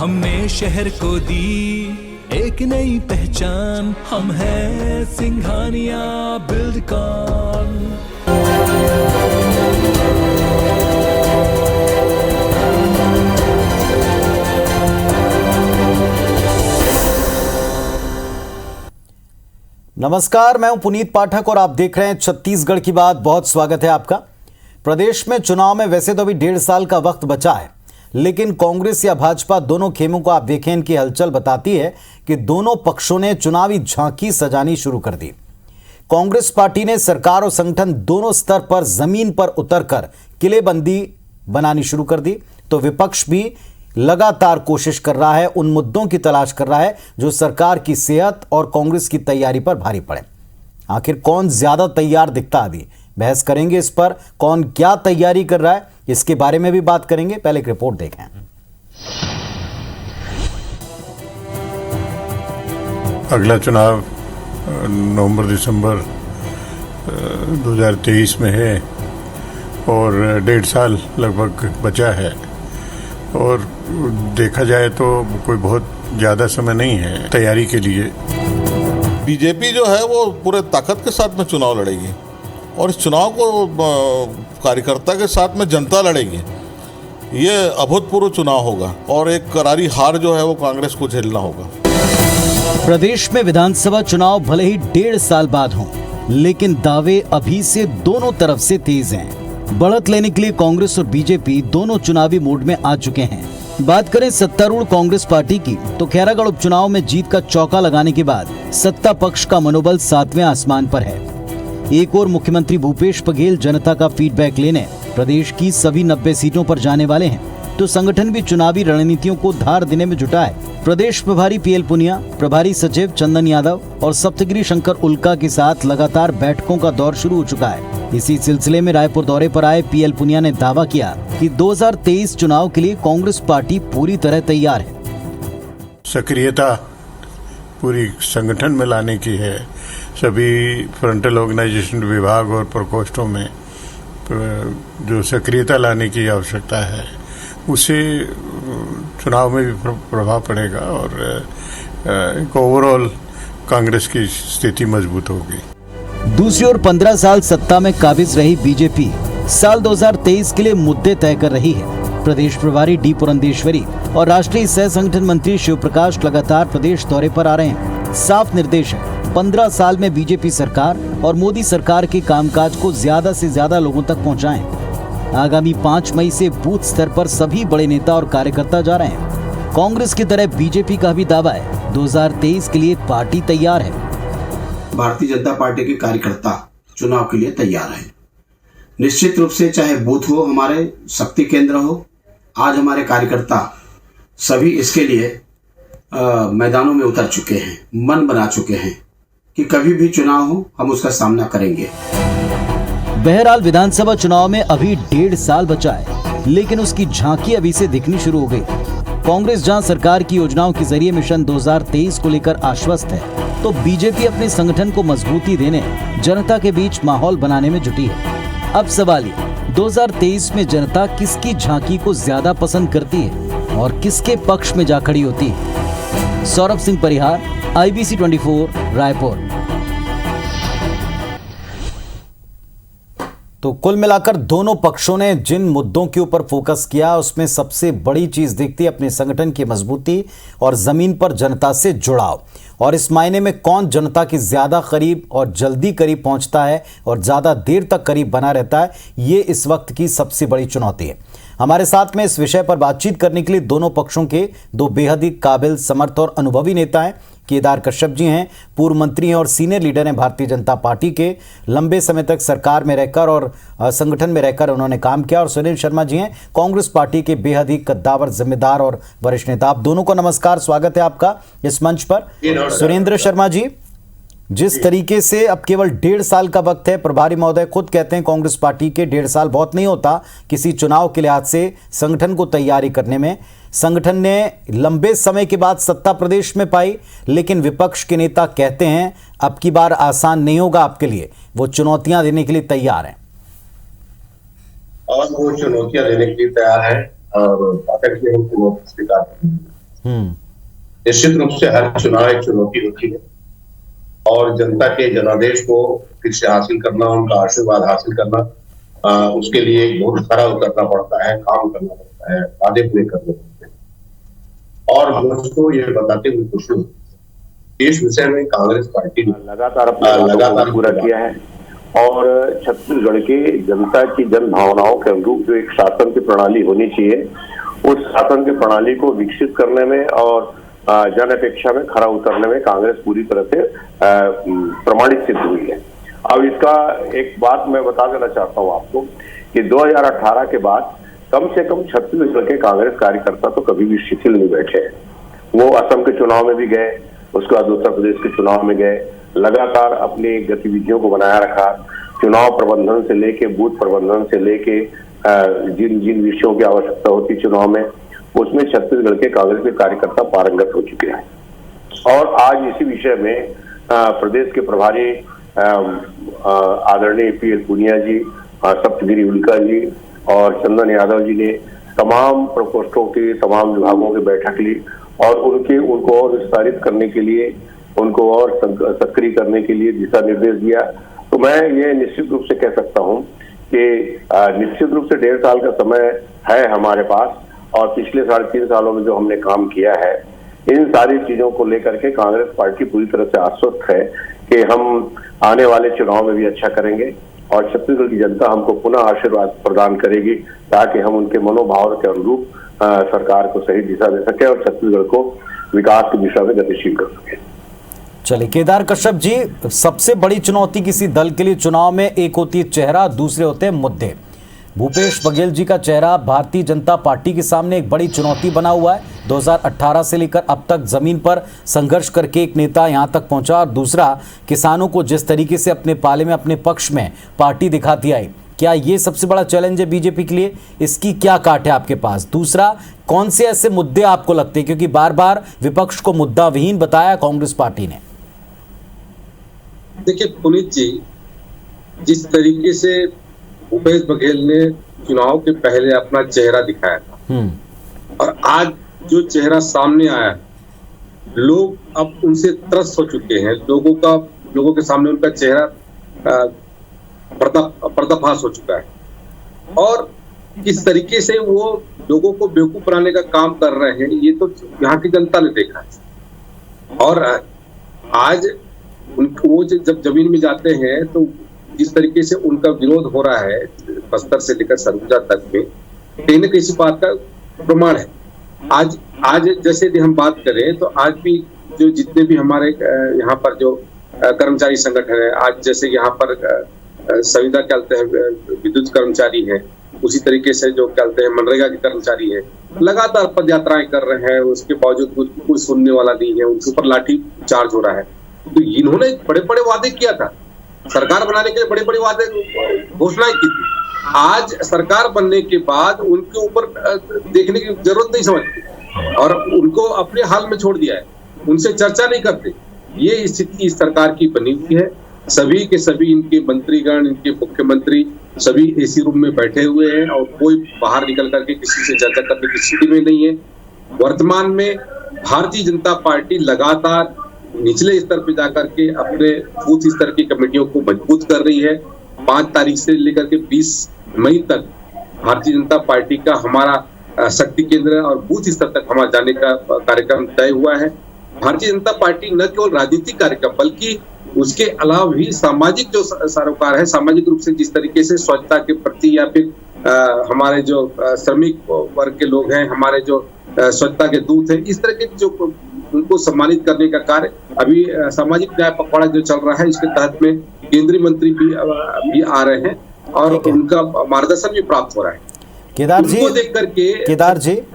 हमने शहर को दी एक नई पहचान, हम हैं सिंघानिया बिल्डकॉन। नमस्कार, मैं हूं पुनीत पाठक और आप देख रहे हैं छत्तीसगढ़ की बात। बहुत स्वागत है आपका। प्रदेश में चुनाव में वैसे तो अभी 1.5 साल का वक्त बचा है, लेकिन कांग्रेस या भाजपा दोनों खेमों को आप देखें, इनकी हलचल बताती है कि दोनों पक्षों ने चुनावी झांकी सजानी शुरू कर दी। कांग्रेस पार्टी ने सरकार और संगठन दोनों स्तर पर जमीन पर उतरकर किलेबंदी बनानी शुरू कर दी, तो विपक्ष भी लगातार कोशिश कर रहा है, उन मुद्दों की तलाश कर रहा है जो सरकार की सेहत और कांग्रेस की तैयारी पर भारी पड़े। आखिर कौन ज्यादा तैयार दिखता, अभी बहस करेंगे इस पर। कौन क्या तैयारी कर रहा है, इसके बारे में भी बात करेंगे। पहले एक रिपोर्ट देखें। अगला चुनाव नवंबर-दिसंबर 2023 में है और 1.5 साल लगभग बचा है, और देखा जाए तो कोई बहुत ज़्यादा समय नहीं है तैयारी के लिए। बीजेपी जो है वो पूरे ताकत के साथ में चुनाव लड़ेगी, और इस चुनाव को कार्यकर्ता के साथ में जनता लड़ेगी। ये अभूतपूर्व चुनाव होगा और एक करारी हार जो है वो कांग्रेस को झेलना होगा। प्रदेश में विधानसभा चुनाव भले ही 1.5 साल बाद हों, लेकिन दावे अभी से दोनों तरफ से तेज हैं। बढ़त लेने के लिए कांग्रेस और बीजेपी दोनों चुनावी मूड में आ चुके हैं। बात करें सत्तारूढ़ कांग्रेस पार्टी की, तो खैरागढ़ उपचुनाव में जीत का चौका लगाने के बाद सत्ता पक्ष का मनोबल 7वें आसमान पर है। एक और मुख्यमंत्री भूपेश बघेल जनता का फीडबैक लेने प्रदेश की सभी 90 सीटों पर जाने वाले हैं, तो संगठन भी चुनावी रणनीतियों को धार देने में जुटा है। प्रदेश प्रभारी पीएल पुनिया, प्रभारी सचिव चंदन यादव और सप्तगिरी शंकर उल्का के साथ लगातार बैठकों का दौर शुरू हो चुका है। इसी सिलसिले में रायपुर दौरे पर आए पीएल पुनिया ने दावा किया कि 2023 चुनाव के लिए कांग्रेस पार्टी पूरी तरह तैयार है। सक्रियता पूरी संगठन में लाने की है। सभी फ्रंटल ऑर्गेनाइजेशन विभाग और प्रकोष्ठों में जो सक्रियता लाने की आवश्यकता है, उससे चुनाव में भी प्रभाव पड़ेगा और एक ओवरऑल कांग्रेस की स्थिति मजबूत होगी। दूसरी ओर 15 साल सत्ता में काबिज रही बीजेपी साल 2023 के लिए मुद्दे तय कर रही है। प्रदेश प्रभारी डी पुरंदेश्वरी और राष्ट्रीय सह संगठन मंत्री शिव प्रकाश लगातार प्रदेश दौरे पर आ रहे हैं। साफ निर्देश है, 15 साल में बीजेपी सरकार और मोदी सरकार के कामकाज को ज्यादा से ज्यादा लोगों तक पहुंचाएं। आगामी 5 मई से बूथ स्तर पर सभी बड़े नेता और कार्यकर्ता जा रहे हैं। कांग्रेस की तरह बीजेपी का भी दावा है, 2023 के लिए पार्टी तैयार है। भारतीय जनता पार्टी के कार्यकर्ता चुनाव के लिए तैयार हैं। निश्चित रूप से चाहे बूथ हो, हमारे शक्ति केंद्र हो, आज हमारे कार्यकर्ता सभी इसके लिए मैदानों में उतर चुके हैं, मन बना चुके हैं कि कभी भी चुनाव हो हम उसका सामना करेंगे। बहरहाल विधानसभा चुनाव में अभी 1.5 साल बचा है, लेकिन उसकी झांकी अभी से दिखनी शुरू हो गई। कांग्रेस जहां सरकार की योजनाओं के जरिए मिशन 2023 को लेकर आश्वस्त है, तो बीजेपी अपने संगठन को मजबूती देने, जनता के बीच माहौल बनाने में जुटी है। अब सवाल ये, 2023 में जनता किसकी झांकी को ज्यादा पसंद करती है और किसके पक्ष में जा खड़ी होती है। सौरभ सिंह परिहार, IBC 24, रायपुर। तो कुल मिलाकर दोनों पक्षों ने जिन मुद्दों के ऊपर फोकस किया, उसमें सबसे बड़ी चीज दिखती है अपने संगठन की मजबूती और जमीन पर जनता से जुड़ाव। और इस मायने में कौन जनता के ज्यादा करीब और जल्दी करीब पहुंचता है और ज्यादा देर तक करीब बना रहता है, ये इस वक्त की सबसे बड़ी चुनौती है। हमारे साथ में इस विषय पर बातचीत करने के लिए दोनों पक्षों के दो बेहद ही काबिल, समर्थ और अनुभवी नेता हैं। केदार कश्यप जी हैं, पूर्व मंत्री हैं और सीनियर लीडर हैं भारतीय जनता पार्टी के। लंबे समय तक सरकार में रहकर और संगठन में रहकर उन्होंने काम किया। और सुरेंद्र शर्मा जी हैं, कांग्रेस पार्टी के बेहद ही कद्दावर, जिम्मेदार और वरिष्ठ नेता। आप दोनों को नमस्कार, स्वागत है आपका इस मंच पर। सुरेंद्र शर्मा जी, जिस तरीके से अब केवल 1.5 साल का वक्त है, प्रभारी महोदय खुद कहते हैं कांग्रेस पार्टी के 1.5 साल बहुत नहीं होता किसी चुनाव के लिहाज से संगठन को तैयारी करने में। संगठन ने लंबे समय के बाद सत्ता प्रदेश में पाई, लेकिन विपक्ष के नेता कहते हैं अब की बार आसान नहीं होगा आपके लिए, वो चुनौतियां देने के लिए तैयार हैं। और वो चुनौतियां देने के लिए तैयार है और हम चुनौती स्वीकार करेंगे। निश्चित रूप से हर चुनाव एक चुनौती होती है और जनता के जनादेश को फिर से हासिल करना, उनका आशीर्वाद हासिल करना, उसके लिए बहुत खरा उतरना पड़ता है, काम करना पड़ता है, वादे पूरे करने पड़ते हैं। और मुझको ये बताते हुए खुशी होती है, इस विषय में कांग्रेस पार्टी ने लगातार पूरा किया है और छत्तीसगढ़ के जनता की जन भावनाओं के अनुरूप जो एक शासन की प्रणाली होनी चाहिए, उस शासन की प्रणाली को विकसित करने में और जन अपेक्षा में खरा उतरने में कांग्रेस पूरी तरह से प्रमाणित सिद्ध हुई है। अब इसका एक बात मैं बता देना चाहता हूं आपको कि 2018 के बाद कम से कम छत्तीसगढ़ के कांग्रेस कार्यकर्ता तो कभी भी शिथिल नहीं बैठे हैं। वो असम के चुनाव में भी गए, उसके बाद उत्तर प्रदेश के चुनाव में गए, लगातार अपनी गतिविधियों को बनाया रखा। चुनाव प्रबंधन से लेके बूथ प्रबंधन से लेके जिन जिन विषयों की आवश्यकता होती चुनाव में, उसमें छत्तीसगढ़ के कांग्रेस के कार्यकर्ता पारंगत हो चुके हैं। और आज इसी विषय में प्रदेश के प्रभारी आदरणीय पीएल पुनिया जी, सप्तगिरी उल्का जी और चंदन यादव जी ने तमाम प्रकोष्ठों की, तमाम विभागों की बैठक ली और उनको और विस्तारित करने के लिए, उनको और सक्रिय करने के लिए दिशा निर्देश दिया। तो मैं ये निश्चित रूप से कह सकता हूं कि निश्चित रूप से 1.5 साल का समय है हमारे पास और पिछले 3.5 सालों में जो हमने काम किया है, इन सारी चीजों को लेकर के कांग्रेस पार्टी पूरी तरह से आश्वस्त है कि हम आने वाले चुनाव में भी अच्छा करेंगे और छत्तीसगढ़ की जनता हमको पुनः आशीर्वाद प्रदान करेगी ताकि हम उनके मनोभाव के अनुरूप सरकार को सही दिशा दे सके और छत्तीसगढ़ को विकास की दिशा में गतिशील कर सके। चलिए केदार कश्यप जी, सबसे बड़ी चुनौती किसी दल के लिए चुनाव में एक होती है चेहरा, दूसरे होते हैं मुद्दे। भूपेश बघेल जी का चेहरा भारतीय जनता पार्टी के सामने एक बड़ी चुनौती बना हुआ है। 2018 से लेकर अब तक जमीन पर संघर्ष करके एक नेता यहां तक पहुंचा और दूसरा किसानों को जिस तरीके से अपने पाले में, अपने पक्ष में पार्टी दिखाती आई। क्या ये सबसे बड़ा चैलेंज है बीजेपी के लिए? इसकी क्या काट है आपके पास? दूसरा, कौन से ऐसे मुद्दे आपको लगते हैं, क्योंकि बार बार विपक्ष को मुद्दा विहीन बताया कांग्रेस पार्टी ने? देखिए पुनीत जी, जिस तरीके से भूपेश बघेल ने चुनाव के पहले अपना चेहरा दिखाया था और आज जो चेहरा सामने आया, लोग अब उनसे त्रस्त हो चुके हैं। लोगों के सामने उनका चेहरा पर्दाफाश हो चुका है और किस तरीके से वो लोगों को बेवकूफ बनाने का काम कर रहे हैं, ये तो यहाँ की जनता ने देखा है। और आज वो जब जमीन में जाते हैं तो जिस तरीके से उनका विरोध हो रहा है बस्तर से लेकर सरगुजा तक में, कहीं न किसी बात का प्रमाण है। आज जैसे यदि हम बात करें तो आज भी जो जितने भी हमारे यहाँ पर जो कर्मचारी संगठन है, आज जैसे यहाँ पर संविदा कहते हैं विद्युत कर्मचारी हैं, उसी तरीके से जो कहते हैं मनरेगा के कर्मचारी हैं, लगातार पद यात्राएं कर रहे हैं, उसके बावजूद कोई सुनने वाला नहीं है, उनके ऊपर लाठी चार्ज हो रहा है। तो इन्होंने बड़े बड़े वादे किया था, सरकार बनाने के लिए बड़े बड़े वादे घोषणाएं की थी। आज सरकार बनने के बाद उनके ऊपर देखने की जरूरत नहीं समझती और उनको अपने हाल में छोड़ दिया है, उनसे चर्चा नहीं करते। ये स्थिति इस सरकार की बनी हुई है। सभी के सभी इनके मंत्रीगण, इनके मुख्यमंत्री सभी एसी रूम में बैठे हुए हैं और कोई बाहर निकल करके किसी से चर्चा करने की स्थिति में नहीं है। वर्तमान में भारतीय जनता पार्टी लगातार निचले स्तर पर जाकर के अपने बूथ स्तर की कमेटियों को मजबूत कर रही है। 5 तारीख से लेकर के 20 मई तक भारतीय जनता पार्टी का हमारा शक्ति केंद्र और बूथ स्तर तक हमारा जाने का कार्यक्रम तय हुआ है। भारतीय जनता पार्टी न केवल राजनीतिक कार्यक्रम बल्कि उसके अलावा भी सामाजिक जो सरोकार है, सामाजिक रूप से जिस तरीके से स्वच्छता के प्रति या फिर हमारे जो श्रमिक वर्ग के लोग हैं, हमारे जो स्वच्छता के दूत हैं, इस तरह के जो उनको सम्मानित करने का कार्य अभी सामाजिक न्याय पखवाड़ा जो चल रहा है, इसके तहत में केंद्रीय मंत्री भी आ रहे हैं और उनका मार्गदर्शन भी प्राप्त हो रहा है। केदार जी, देख करके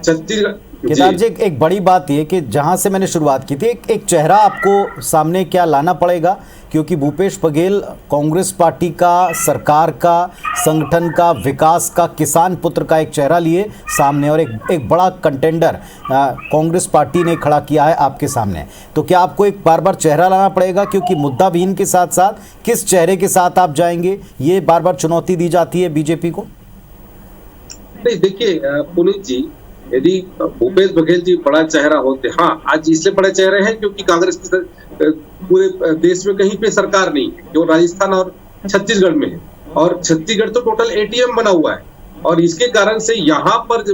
छत्तीसगढ़ केदार जी, एक बड़ी बात यह कि जहां से मैंने शुरुआत की थी, एक चेहरा आपको सामने क्या लाना पड़ेगा, क्योंकि भूपेश बघेल कांग्रेस पार्टी का, सरकार का, संगठन का, विकास का, किसान पुत्र का एक चेहरा लिए सामने और एक बड़ा कंटेंडर कांग्रेस पार्टी ने खड़ा किया है आपके सामने। तो क्या आपको एक बार बार चेहरा लाना पड़ेगा, क्योंकि मुद्दा विहीन के साथ साथ किस चेहरे के साथ आप जाएंगे, ये बार बार चुनौती दी जाती है बीजेपी को? नहीं, देखिए पुनीत जी, यदि भूपेश बघेल जी बड़ा चेहरा होते, हाँ आज इसलिए बड़े चेहरे हैं क्योंकि कांग्रेस की पूरे देश में कहीं पे सरकार नहीं है, केवल राजस्थान और छत्तीसगढ़ में है, और छत्तीसगढ़ तो टोटल एटीएम बना हुआ है, और इसके कारण से यहाँ पर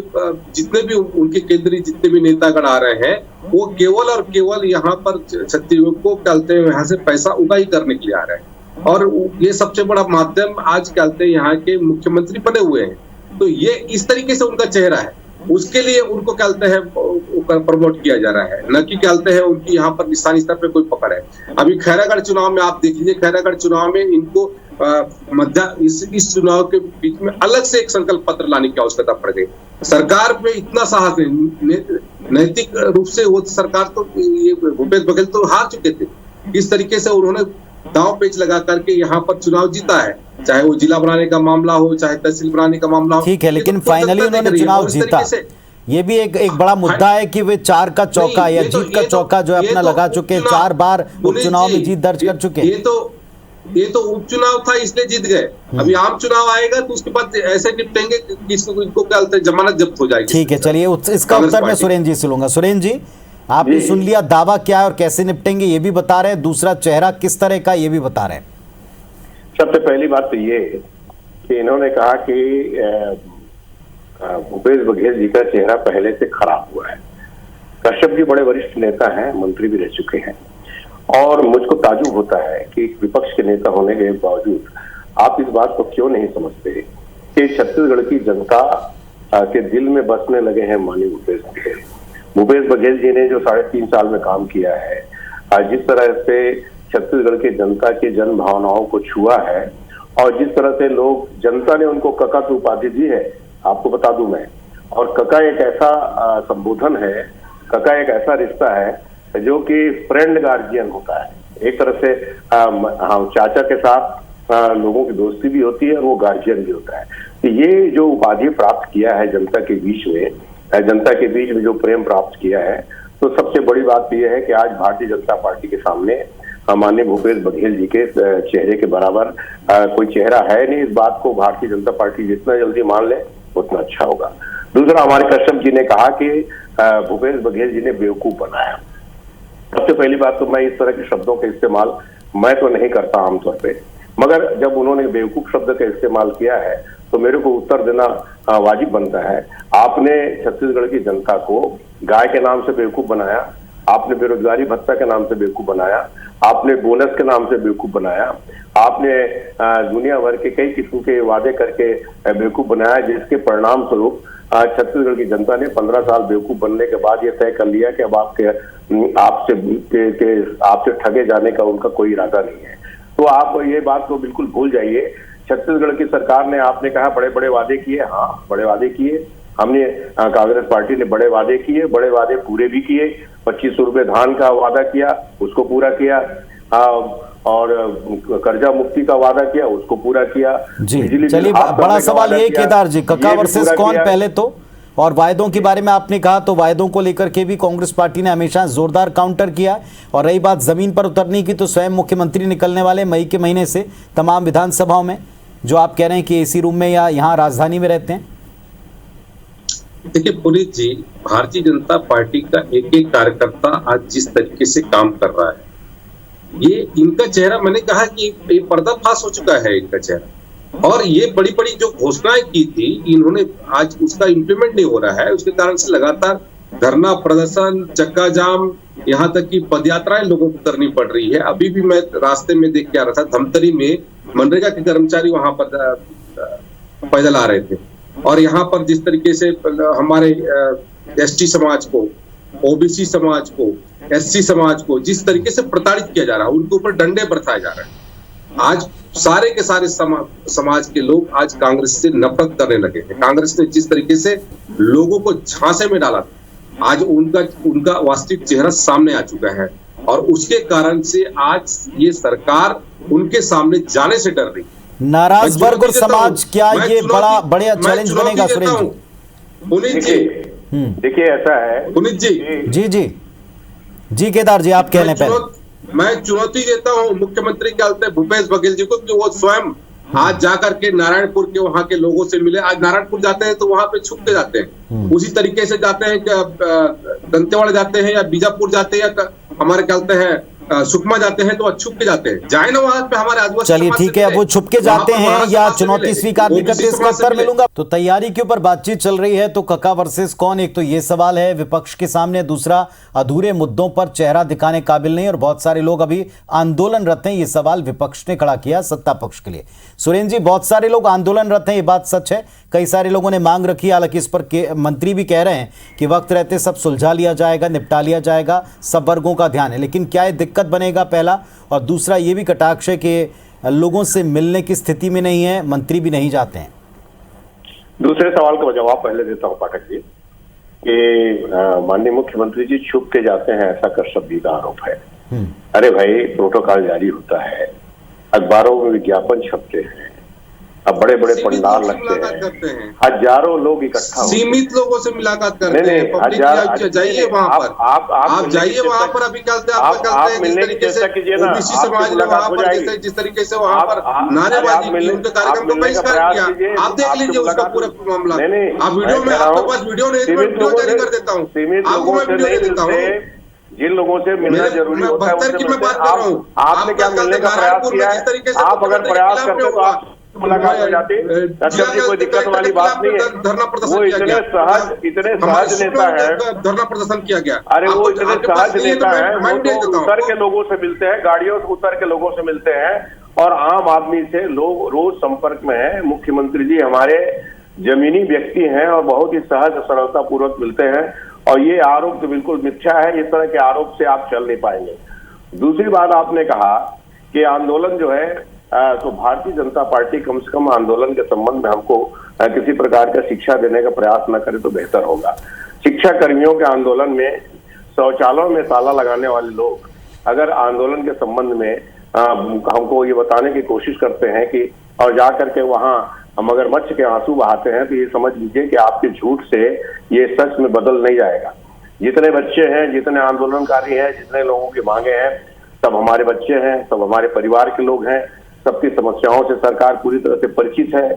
जितने भी उनके केंद्रीय जितने भी नेतागण आ रहे हैं वो केवल और केवल यहाँ पर छत्तीसगढ़ को कहते हैं यहाँ से पैसा उगाही करने के लिए आ रहे हैं, और ये सबसे बड़ा माध्यम आज कहते हैं यहाँ के मुख्यमंत्री बने हुए हैं। तो ये इस तरीके से उनका चेहरा है, उसके लिए उनको कहते हैं प्रमोट किया जा रहा है, न कि कहते हैं उनकी यहाँ पर निशानी स्तर पे कोई पकड़ है। अभी खैरागढ़ चुनाव में आप देख लीजिए, खैरागढ़ चुनाव में इनको इस चुनाव के बीच में अलग से एक संकल्प पत्र लाने की आवश्यकता पड़ गई। सरकार में इतना साहस नहीं, नैतिक रूप से वो सरकार तो ये भूपेश बघेल तो हार चुके थे। इस तरीके से उन्होंने दांव पेच लगा करके यहाँ पर चुनाव जीता है, चाहे वो जिला बनाने का मामला हो, चाहे तहसील बनाने का मामला हो। ठीक है, लेकिन फाइनली उन्होंने चुनाव जीता। ये भी एक बड़ा मुद्दा है कि वे 4 का चौका या जीत का चौका जो है अपना लगा चुके हैं, 4 बार उपचुनाव में जीत दर्ज कर चुके हैं। ये तो उपचुनाव था इसलिए जीत गए, अभी आम चुनाव आएगा तो उसके बाद ऐसे निपटेंगे कि इनको क्या बोलते हैं, जमानत जब्त हो जाएगी। ठीक है, चलिए इसका उत्तर मैं सुरेंद्र जी से लूंगा। सुरेंद्र जी, आपने सुन लिया दावा क्या है और कैसे निपटेंगे ये भी बता रहे हैं, दूसरा चेहरा किस तरह का ये भी बता रहे हैं। सबसे पहली बात तो ये कि इन्होंने कहा कि भूपेश बघेल जी का चेहरा पहले से खराब हुआ है। कश्यप जी बड़े वरिष्ठ नेता हैं, मंत्री भी रह चुके हैं, और मुझको ताजुब होता है कि विपक्ष के नेता होने के बावजूद आप इस बात को क्यों नहीं समझते कि छत्तीसगढ़ की जनता के दिल में बसने लगे हैं माननीय भूपेश बघेल। भूपेश बघेल जी ने जो 3.5 साल में काम किया है, जिस तरह से छत्तीसगढ़ की जनता की जन भावनाओं को छुआ है, और जिस तरह से लोग जनता ने उनको कका की उपाधि दी है, आपको बता दूं मैं, और कका एक ऐसा संबोधन है, कका एक ऐसा रिश्ता है जो कि फ्रेंड गार्जियन होता है। एक तरह से चाचा के साथ लोगों की दोस्ती भी होती है और वो गार्जियन भी होता है। तो ये जो उपाधि प्राप्त किया है जनता के बीच में, जनता के बीच में जो प्रेम प्राप्त किया है, तो सबसे बड़ी बात तो यह है कि आज भारतीय जनता पार्टी के सामने माननीय भूपेश बघेल जी के चेहरे के बराबर कोई चेहरा है नहीं। इस बात को भारतीय जनता पार्टी जितना जल्दी मान ले उतना अच्छा होगा। दूसरा, हमारे कश्यप जी ने कहा कि भूपेश बघेल जी ने बेवकूफ बनाया। सबसे पहली बात तो मैं इस तरह के शब्दों का इस्तेमाल मैं तो नहीं करता आमतौर पे, मगर जब उन्होंने बेवकूफ शब्द का इस्तेमाल किया है तो मेरे को उत्तर देना वाजिब बनता है। आपने छत्तीसगढ़ की जनता को गाय के नाम से बेवकूफ बनाया, आपने बेरोजगारी भत्ता के नाम से बेवकूफ बनाया, आपने बोनस के नाम से बेवकूफ बनाया, आपने दुनिया भर के कई किस्म के वादे करके बेवकूफ बनाया, जिसके परिणाम स्वरूप छत्तीसगढ़ की जनता ने 15 साल बेवकूफ बनने के बाद ये तय कर लिया कि अब आपसे ठगे जाने का उनका कोई इरादा नहीं है। तो आप ये बात को बिल्कुल भूल जाइए। छत्तीसगढ़ की सरकार ने, आपने कहा बड़े बड़े वादे किए, हाँ बड़े वादे किए, हमने कांग्रेस पार्टी ने बड़े वादे किए, बड़े वादे पूरे भी किए। 2500 रुपये धान का वादा किया, उसको पूरा किया, और कर्जा मुक्ति का वादा किया, उसको पूरा किया। जी चलिए, बड़ा सवाल ये केदार जी, कका वर्सेस कौन पहले तो, और वायदों के बारे में आपने कहा तो वायदों को लेकर के भी कांग्रेस पार्टी ने हमेशा जोरदार काउंटर किया। और रही बात जमीन पर उतरने की, तो स्वयं मुख्यमंत्री निकलने वाले मई के महीने से तमाम विधानसभाओं में, जो आप कह रहे हैं कि एसी रूम में या यहाँ राजधानी में रहते हैं। देखिए पुनीत जी, भारतीय जनता पार्टी का एक एक कार्यकर्ता आज जिस तरीके से काम कर रहा है, ये इनका चेहरा, मैंने कहा कि ये पर्दाफाश हो चुका है इनका चेहरा। और ये बड़ी बड़ी जो घोषणाएं की थी इन्होंने, आज उसका इम्प्लीमेंट नहीं हो रहा है। उसके कारण से लगातार धरना प्रदर्शन, चक्का जाम, यहाँ तक कि पदयात्राएं लोगों को करनी पड़ रही है। अभी भी मैं रास्ते में देख के आ रहा था, धमतरी में मनरेगा के कर्मचारी वहां पर पैदल आ रहे थे, और यहाँ पर जिस तरीके से हमारे एसटी समाज को, ओबीसी समाज को, एससी समाज को जिस तरीके से प्रताड़ित किया जा रहा है, उनके ऊपर डंडे बरसाए जा रहे हैं। आज सारे के सारे समाज के लोग आज कांग्रेस से नफरत करने लगे हैं। कांग्रेस ने जिस तरीके से लोगों को झांसे में डाला था, आज उनका वास्तविक चेहरा सामने आ चुका है, और उसके कारण से आज ये सरकार उनके सामने जाने से डर रही। नाराज वर्ग और समाज, क्या ये बड़ा चैलेंज बनेगा सुरेंद्र जी? पुनीत जी देखिए, ऐसा है पुनीत जी, जी केदार जी, आप कह लें पहले। मैं चुनौती देता हूं मुख्यमंत्री के भूपेश बघेल जी को कि वो स्वयं आज जाकर के नारायणपुर के वहां के लोगों से मिले। आज नारायणपुर जाते हैं तो वहां पे छुप के जाते हैं, उसी तरीके से जाते हैं, दंतेवाड़ा जाते हैं या बीजापुर जाते हैं या हमारे कहते हैं सुकमा जाते हैं तो छुप के जाते हैं। जाए ना वहां पे हमारे आदिवासी। चलिए ठीक है, अब वो छुप के जाते हैं या चुनौती स्वीकार नहीं करते, इसका उत्तर मिलूंगा। तो तैयारी के ऊपर बातचीत चल रही है, तो कका वर्सेस कौन, एक तो ये सवाल है विपक्ष के सामने, दूसरा अधूरे मुद्दों पर चेहरा दिखाने काबिल नहीं, और बहुत सारे लोग अभी आंदोलनरत हैं। ये सवाल विपक्ष ने खड़ा किया सत्ता पक्ष के लिए। सुरेंद्र जी, बहुत सारे लोग आंदोलनरत हैं, ये बात सच है। कई सारे लोगों ने मांग रखी है, हालांकि इस पर मंत्री भी कह रहे हैं कि वक्त रहते सब सुलझा लिया जाएगा, निपटा लिया जाएगा, सब वर्गों का ध्यान है। लेकिन क्या ये दिक्कत बनेगा, पहला, और दूसरा ये भी कटाक्ष है कि लोगों से मिलने की स्थिति में नहीं है, मंत्री भी नहीं जाते हैं। दूसरे सवाल का जवाब पहले देता हूं पाठक जी कि माननीय मुख्यमंत्री जी छुप के जाते हैं, ऐसा कर शब्द का आरोप है। अरे भाई, प्रोटोकॉल जारी होता है, अखबारों में विज्ञापन छपते हैं, अब बड़े बड़े पंडाल लगते हैं, हजारों लोग इकट्ठा, सीमित लोगों से मुलाकात करते हैं। जाइए वहां पर, आप जाइए वहां पर, अभी कहते हैं जिस तरीके से ओबीसी समाज ने वहां पर जिस तरीके से वहां पर नारेबाजी की, उनके कार्यक्रम को बहिष्कार किया, आप देख लीजिए उसका पूरा मामला। आप वीडियो में, आपके पास वीडियो नहीं, वीडियो जारी कर देता हूँ, आपको मैं वीडियो दे देता हूँ। जिन लोगों से मिलना जरूरी होता है की मैं बात कर रहा हूँ। आपने क्या मिलने का प्रयास किया है? आप अगर प्रयास करते तो आप मुलाकात हो जाती। जी कोई दिक्कत वाली बात नहीं है। वो इतने सहज नेता है, धरना प्रदर्शन किया गया। अरे वो इतने सहज नेता है, वो तो उतर के लोगों से मिलते हैं, गाड़ियों से उतर के लोगों से मिलते हैं, और आम आदमी से लोग रोज संपर्क में है। मुख्यमंत्री जी हमारे जमीनी व्यक्ति हैं और बहुत ही सहज सरलता पूर्वक मिलते हैं, और ये आरोप तो बिल्कुल मिथ्या है। इस तरह के आरोप से आप चल नहीं पाएंगे। दूसरी बात, आपने कहा कि आंदोलन जो है, तो भारतीय जनता पार्टी कम से कम आंदोलन के संबंध में हमको किसी प्रकार का शिक्षा देने का प्रयास न करे तो बेहतर होगा। शिक्षा कर्मियों के आंदोलन में शौचालयों में ताला लगाने वाले लोग अगर आंदोलन के संबंध में हमको ये बताने की कोशिश करते हैं कि, और जा करके वहां हम अगर मच्छ के आंसू बहाते हैं, तो ये समझ लीजिए कि आपके झूठ से ये सच में बदल नहीं जाएगा। जितने बच्चे हैं, जितने आंदोलनकारी हैं, जितने लोगों की मांगे हैं, सब हमारे बच्चे हैं, सब हमारे परिवार के लोग हैं, सबकी समस्याओं से सरकार पूरी तरह से परिचित है,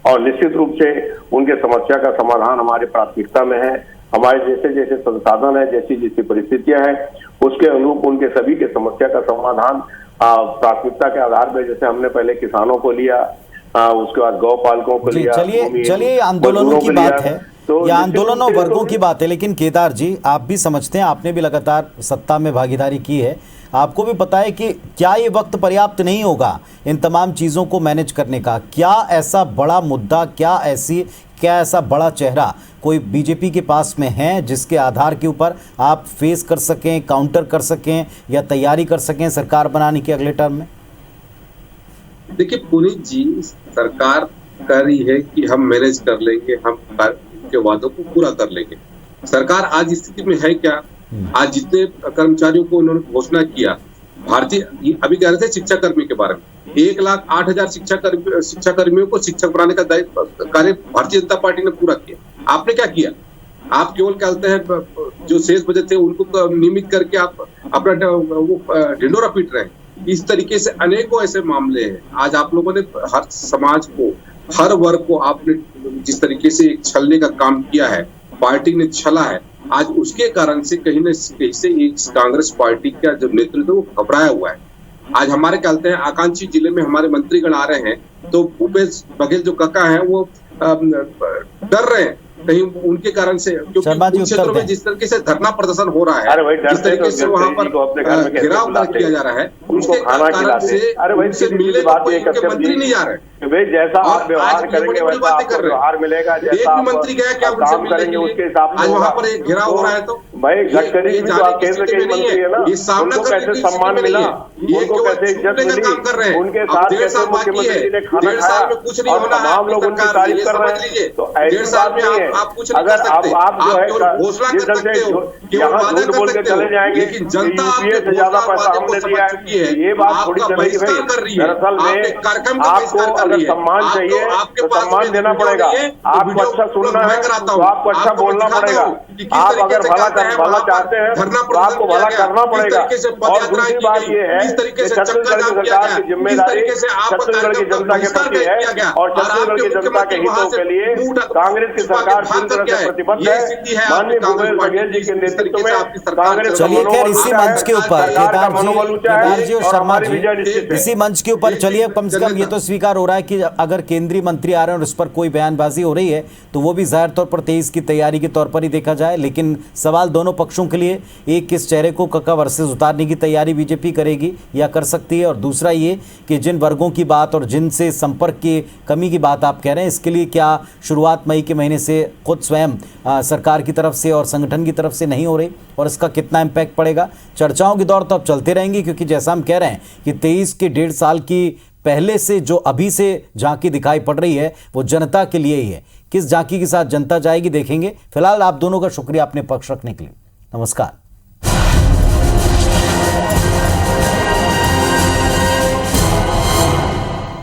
और निश्चित रूप से उनके समस्या का समाधान हमारी प्राथमिकता में है। हमारे जैसे जैसे संसाधन है, जैसी जैसी परिस्थितियां हैं, उसके अनुरूप उनके सभी के समस्या का समाधान प्राथमिकता के आधार पर, जैसे हमने पहले किसानों को लिया, उसके बाद गौ पालकों को लिया। चलिए आंदोलनों की बात है, तो ये आंदोलनों वर्गों की बात है, लेकिन केदार जी आप भी समझते हैं, आपने भी लगातार सत्ता में भागीदारी की है, आपको भी पता है कि क्या ये वक्त पर्याप्त नहीं होगा इन तमाम चीज़ों को मैनेज करने का? क्या ऐसा बड़ा मुद्दा, क्या ऐसा बड़ा चेहरा कोई बीजेपी के पास में है जिसके आधार के ऊपर आप फेस कर सकें, काउंटर कर सकें, या तैयारी कर सकें सरकार बनाने के अगले टर्म में? देखिए पुनीत जी, सरकार कह रही है कि हम मैनेज कर लेंगे, हम के वादों को पूरा कर लेंगे। सरकार आज स्थिति में है क्या? आज जितने कर्मचारियों को उन्होंने घोषणा किया, भारतीय, अभी कह रहे थे शिक्षा कर्मी के बारे में, 1,08,000 शिक्षा कर्मियों को शिक्षक बनाने का दायित्व कार्य भारतीय जनता पार्टी ने पूरा किया। आपने क्या किया? आप केवल कहते हैं जो शेष बजट थे उनको नियमित करके आप अपना वो ढिंडोरा पीट रहे हैं। इस तरीके से अनेकों ऐसे मामले हैं। आज आप लोगों ने हर समाज को, हर वर्ग को आपने जिस तरीके से एक छलने का काम किया है, पार्टी ने छला है, आज उसके कारण से कहीं न कहीं से एक कांग्रेस पार्टी का जो नेतृत्व वो घबराया हुआ है। आज हमारे कहते हैं आकांक्षी जिले में हमारे मंत्रीगण आ रहे हैं, तो भूपेश बघेल जो काका हैं वो डर रहे हैं कहीं उनके कारण से, क्योंकि क्षेत्रों में जिस तरीके से धरना प्रदर्शन हो रहा है, जिस तरीके से वहां पर घेराव किया जा रहा है, उसके कारण से उनसे मिलने के मंत्री नहीं आ रहे। जैसा आप व्यवहार करेंगे वैसा आपको व्यवहार मिलेगा। जैसा आप मंत्री गया क्या उनसे मिलेंगे उसके हिसाब से आज वहां पर एक घेराव हो रहा है। तो भाई गडकरी जी तो आप केंद्र के मंत्री है ना, उनको कैसे सम्मान मिला, उनको कैसे इज्जत मिली, उनके साथ कैसे मुख्यमंत्री जी ने खाना खाया, और तमाम लोग उनकी तारीफ कर रहे हैं। तो ऐसी बात नहीं है। अगर आप जो है जिस ढंग से यहाँ झूठ बोल के चले जाएंगे, यूपीए से ज्यादा पैसा हमने दिया है, ये बात थोड़ी आपका चलेगी बहिष्कार कर रही है, दरअसल आपके में कार्यक्रम का आपको बहिष्कार कर अगर रही है। सम्मान चाहिए आपके तो पास सम्मान में देना वीडियो पड़ेगा। नहीं है, तो आपको वीडियो अच्छा सुनना मैं है कराता तो हूं। आपको अच्छा आपको बोलना दिखाता पड़ेगा। हूं कि किस आप तरीके अगर से भला कहते हैं, भला वहां पर चाहते हैं धरना तो आपको प्रदर्शन भला किया करना गया, किस पड़ेगा। तरीके से और पदयात्रा दूसरी की बात गई, ये है किस तरीके कि से छत्तीसगढ़ की चक्का जाम किया सरकार गया, की किस जिम्मेदारी तरीके से आपका छत्तीसगढ़ की कार्यक्रम का जनता के बहिष्कार प्रति है किया गया, और छत्तीसगढ़ की जनता के हितों के लिए कांग्रेस की सरकार पूरी तरह से प्रतिबद्ध है। माननीय भूपेश बघेल जी के नेतृत्व में कांग्रेस का चलिए खैर मनोबल इसी ऊंचा मंच के है, ऊपर सरकार का केदार मनोबल ऊंचा है और और शर्मा हमारी जी विजय निश्चित है। इसी मंच के ऊपर चलिए कम से कम ये तो स्वीकार हो रहा है कि अगर केंद्रीय मंत्री आ रहे हैं और उस पर कोई बयानबाजी हो रही है तो वो भी जाहिर तौर पर 23 की तैयारी के तौर पर ही देखा जाए। लेकिन सवाल दोनों पक्षों के लिए, एक किस चेहरे को कक्का वर्सेस उतारने की तैयारी बीजेपी करेगी या कर सकती है, और दूसरा ये कि जिन वर्गों की बात और जिनसे संपर्क की कमी की बात आप कह रहे हैं, इसके लिए क्या शुरुआत मई के महीने से खुद स्वयं सरकार की तरफ से और संगठन की तरफ से नहीं हो रही और इसका कितना इम्पैक्ट पड़ेगा। चर्चाओं के दौर तो अब चलते रहेंगे क्योंकि जैसा हम कह रहे हैं कि 23 के 1.5 साल की पहले से जो अभी से झांकी दिखाई पड़ रही है वो जनता के लिए ही है। किस झांकी के साथ जनता जाएगी देखेंगे। फिलहाल आप दोनों का शुक्रिया अपने पक्ष रखने के लिए। नमस्कार।